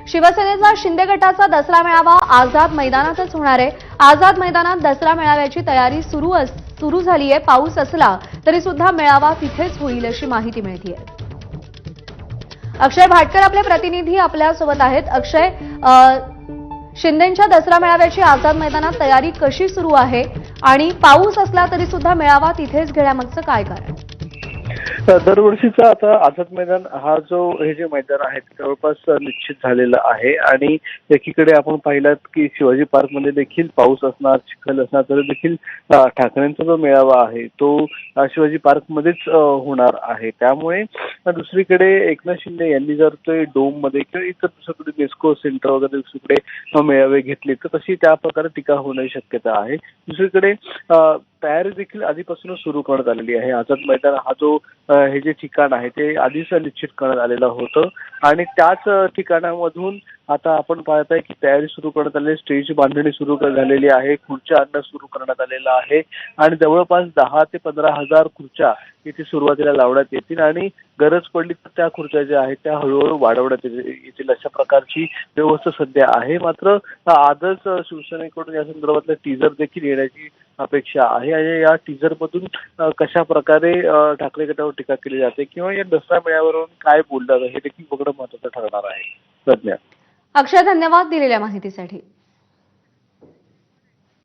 शिवसेनेचा शिंदे गटाचा दसरा मेळावा आझाद मैदानातच होणार आहे। आझाद मैदानात दसरा मेळाव्याची तयारी सुरू झाली आहे। पाऊस असला तरी सुद्धा मेळावा तिथेच होईल अशी माहिती मिळते आहे। अक्षय भाटकर आपले प्रतिनिधी आपल्या सोबत आहेत। अक्षय, शिंदेंच्या दसरा मेळाव्याची आझाद मैदानात तयारी कशी सुरू आहे आणि पाऊस असला तरी सुद्धा मेळावा तिथेच घेण्यामागचं काय कारण? दरवर्षीचा आता आझाद मैदान हे जे मैदान आहे जवळपास निश्चित झालेलं आहे आणि एकीकडे आपण पाहिलात की शिवाजी पार्क मध्ये देखील पाऊस असणार, चिखल असणार, तरी देखील ठाकरेंचा जो मेळावा आहे तो शिवाजी पार्क मध्येच होणार आहे। त्यामुळे दुसरीकडे एकनाथ शिंदे यांनी जर ते डोम मध्ये किंवा इतर दुसरीकडे नेस्को सेंटर वगैरे दुसरीकडे मेळावे घेतले तर तशी त्या प्रकारे टीका होण्याची शक्यता आहे। दुसरीकडे तयारी देखील आधीपासूनच सुरू करण्यात आलेली आहे। आझाद मैदान हा जो हे जे ठिकाण आहे ते आधीच निश्चित करण्यात आलेलं होतं आणि त्याच ठिकाणामधून आता आपण पाहत आहे की तयारी सुरू करण्यात आली, स्टेज बांधणी सुरू झालेली आहे, खुर्च्या आणणं सुरू करण्यात आलेलं आहे आणि जवळपास 10,000 ते 15,000 खुर्च्या इथे सुरुवातीला लावण्यात येतील आणि गरज पडली तर त्या खुर्च्या ज्या आहेत त्या हळूहळू वाढवण्यात येतील अशा प्रकारची व्यवस्था सध्या आहे। मात्र आजच शिवसेनेकडून या संदर्भातलं टीजर देखील येण्याची अपेक्षा आहे आणि या टीजर मधून कशा प्रकारे ठाकरे गटावर टीका केली जाते किंवा या दसरा मेळाव्यावरून काय बोललं हे देखील बघणं महत्त्वाचं ठरणार आहे। अक्षय, धन्यवाद दिलेल्या माहितीसाठी।